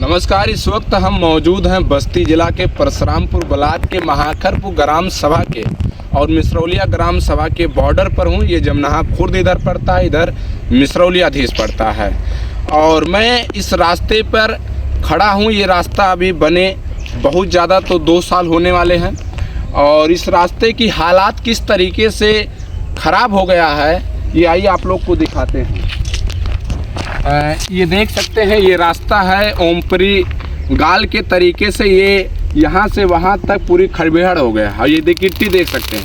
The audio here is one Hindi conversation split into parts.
नमस्कार। इस वक्त हम मौजूद हैं बस्ती जिला के परशुरामपुर ब्लॉक के महाखरपुर ग्राम सभा के और मिसरौलिया ग्राम सभा के बॉर्डर पर हूँ। ये जमनाहा खुर्द इधर पड़ता है, इधर मिसरौलिया अधीश पड़ता है और मैं इस रास्ते पर खड़ा हूँ। ये रास्ता अभी बने बहुत ज़्यादा तो 2 साल होने वाले हैं और इस रास्ते की हालात किस तरीके से ख़राब हो गया है ये आइए आप लोग को दिखाते हैं। ये देख सकते हैं, ये रास्ता है ओमपुरी गाल के तरीके से ये यहाँ से वहाँ तक पूरी खड़बेहड़ हो गया और ये गिट्टी देख सकते हैं।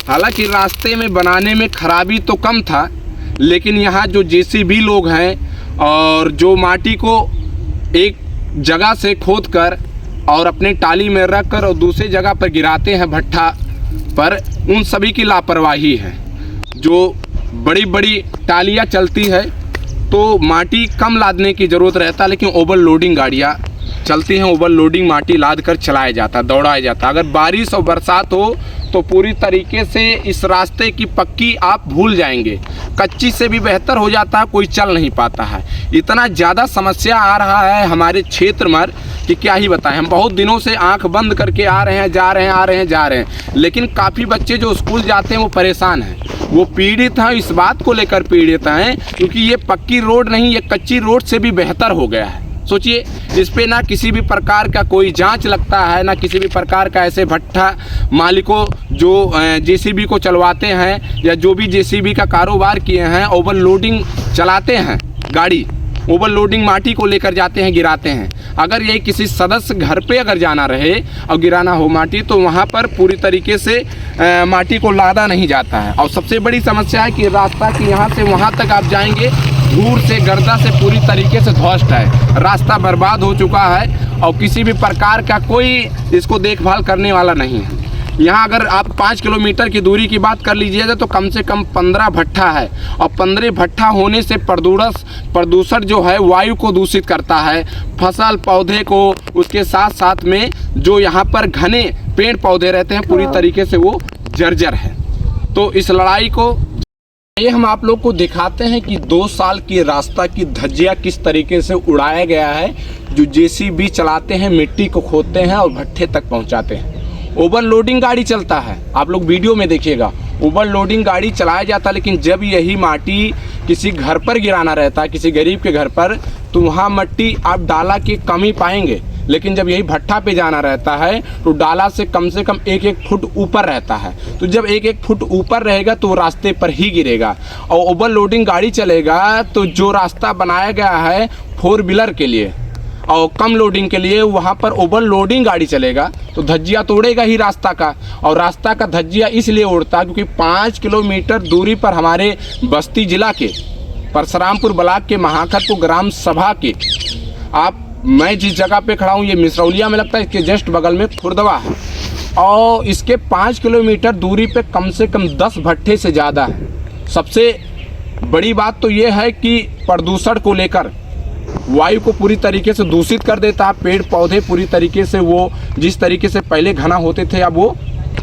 हालांकि रास्ते में बनाने में खराबी तो कम था, लेकिन यहाँ जो जेसीबी लोग हैं और जो माटी को एक जगह से खोद कर और अपने टाली में रख कर और दूसरी जगह पर गिराते हैं भट्ठा पर, उन सभी की लापरवाही है। जो बड़ी बड़ी टालियाँ चलती है तो माटी कम लादने की ज़रूरत रहता है, लेकिन ओवरलोडिंग गाड़ियाँ चलती हैं, ओवरलोडिंग माटी लाद कर चलाया जाता, दौड़ाया जाता। अगर बारिश और बरसात हो तो पूरी तरीके से इस रास्ते की पक्की आप भूल जाएंगे। कच्ची से भी बेहतर हो जाता है, कोई चल नहीं पाता है। इतना ज़्यादा समस्या आ रहा है हमारे क्षेत्र में कि क्या ही बताएं। हम बहुत दिनों से आंख बंद करके आ रहे हैं, जा रहे हैं, आ रहे हैं, जा रहे हैं, लेकिन काफ़ी बच्चे जो स्कूल जाते हैं वो परेशान हैं, वो पीड़ित हैं। इस बात को लेकर पीड़ित हैं क्योंकि ये पक्की रोड नहीं, ये कच्ची रोड से भी बेहतर हो गया है। सोचिए, इस पे ना किसी भी प्रकार का कोई जांच लगता है, ना किसी भी प्रकार का ऐसे भट्ठा मालिकों जो जेसीबी को चलवाते हैं या जो भी जेसीबी का कारोबार किए हैं, ओवरलोडिंग चलाते हैं गाड़ी, ओवरलोडिंग माटी को लेकर जाते हैं, गिराते हैं। अगर यही किसी सदस्य घर पे अगर जाना रहे और गिराना हो माटी तो वहाँ पर पूरी तरीके से माटी को लादा नहीं जाता है। और सबसे बड़ी समस्या है कि रास्ता कि यहाँ से वहाँ तक आप जाएंगे धूल से, गर्दा से पूरी तरीके से ध्वस्त है, रास्ता बर्बाद हो चुका है और किसी भी प्रकार का कोई इसको देखभाल करने वाला नहीं है। यहाँ अगर आप 5 किलोमीटर की दूरी की बात कर लीजिएगा तो कम से कम 15 भट्ठा है और 15 भट्ठा होने से प्रदूषण जो है वायु को दूषित करता है, फसल पौधे को, उसके साथ साथ में जो यहाँ पर घने पेड़ पौधे रहते हैं पूरी तरीके से वो जर्जर है। तो इस लड़ाई को ये हम आप लोग को दिखाते हैं कि 2 साल की रास्ता की धज्जियाँ किस तरीके से उड़ाया गया है। जो जेसीबी चलाते हैं, मिट्टी को खोदते हैं और भट्ठे तक पहुँचाते हैं। ओवरलोडिंग गाड़ी चलता है, आप लोग वीडियो में देखिएगा, ओवरलोडिंग गाड़ी चलाया जाता है। लेकिन जब यही माटी किसी घर पर गिराना रहता है, किसी गरीब के घर पर, तो वहाँ मट्टी आप डाला के कम ही पाएंगे। लेकिन जब यही भट्ठा पे जाना रहता है तो डाला से कम 1-1 फुट ऊपर रहता है। तो जब 1-1 फुट ऊपर रहेगा तो रास्ते पर ही गिरेगा। और ओवरलोडिंग गाड़ी चलेगा तो जो रास्ता बनाया गया है 4 व्हीलर के लिए और कम लोडिंग के लिए, वहाँ पर ओवरलोडिंग गाड़ी चलेगा तो धज्जिया तो उड़ेगा ही रास्ता का। और रास्ता का धज्जिया इसलिए उड़ता क्योंकि 5 किलोमीटर दूरी पर हमारे बस्ती जिला के परशुरामपुर ब्लॉक के महाखरपुर ग्राम सभा के मैं जिस जगह पे खड़ा हूँ ये मिसरौलिया में लगता है, इसके जस्ट बगल में खुर्दवा है और इसके 5 किलोमीटर दूरी पे कम से कम 10 भट्ठे से ज़्यादा है। सबसे बड़ी बात तो ये है कि प्रदूषण को लेकर वायु को पूरी तरीके से दूषित कर देता है। पेड़ पौधे पूरी तरीके से वो जिस तरीके से पहले घना होते थे अब वो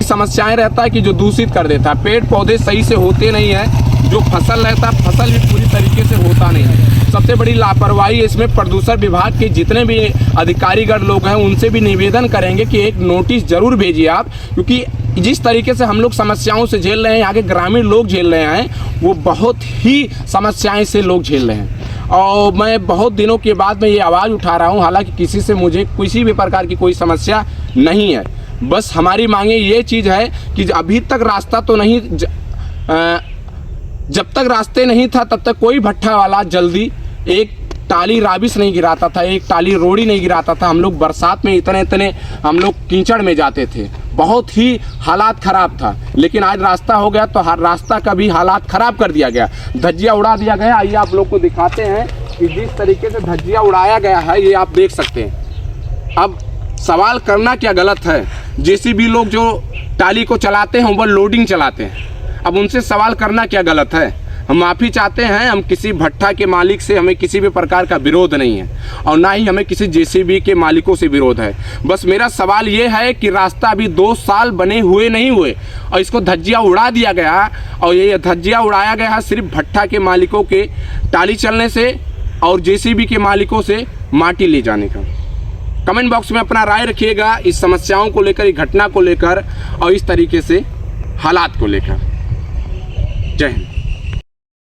समस्याएं रहता है कि जो दूषित कर देता है। पेड़ पौधे सही से होते नहीं है, जो फसल रहता है फसल भी पूरी तरीके से होता नहीं है। सबसे बड़ी लापरवाही इसमें प्रदूषण विभाग के जितने भी अधिकारीगण लोग हैं उनसे भी निवेदन करेंगे कि एक नोटिस ज़रूर भेजिए आप, क्योंकि जिस तरीके से हम लोग समस्याओं से झेल रहे हैं, यहाँ के ग्रामीण लोग झेल रहे हैं, वो बहुत ही समस्याएं से लोग झेल रहे हैं। और मैं बहुत दिनों के बाद में ये आवाज़ उठा रहा हूँ, हालांकि किसी से मुझे किसी भी प्रकार की कोई समस्या नहीं है। बस हमारी मांगे ये चीज़ है कि अभी तक रास्ता तो नहीं, जब तक रास्ते नहीं था तब तक कोई भट्ठा वाला जल्दी एक टाली राबिस नहीं गिराता था, एक टाली रोड़ी नहीं गिराता था। हम लोग बरसात में इतने हम लोग कीचड़ में जाते थे, बहुत ही हालात ख़राब था। लेकिन आज रास्ता हो गया तो हर रास्ता का भी हालात ख़राब कर दिया गया, धज्जिया उड़ा दिया गया। आइए आप लोग को दिखाते हैं कि जिस तरीके से धज्जिया उड़ाया गया है ये आप देख सकते हैं। अब सवाल करना क्या गलत है, जेसीबी लोग जो टाली को चलाते हैं ओवरलोडिंग चलाते हैं, अब उनसे सवाल करना क्या गलत है। हम माफ़ी चाहते हैं, हम किसी भट्ठा के मालिक से हमें किसी भी प्रकार का विरोध नहीं है और ना ही हमें किसी जेसीबी के मालिकों से विरोध है। बस मेरा सवाल ये है कि रास्ता अभी 2 साल बने हुए नहीं हुए और इसको धज्जिया उड़ा दिया गया और ये धज्जिया उड़ाया गया है सिर्फ भट्ठा के मालिकों के टाली चलने से और जेसीबी के मालिकों से माटी ले जाने का। कमेंट बॉक्स में अपना राय रखिएगा इस समस्याओं को लेकर, इस घटना को लेकर और इस तरीके से हालात को लेकर। जय हिंद।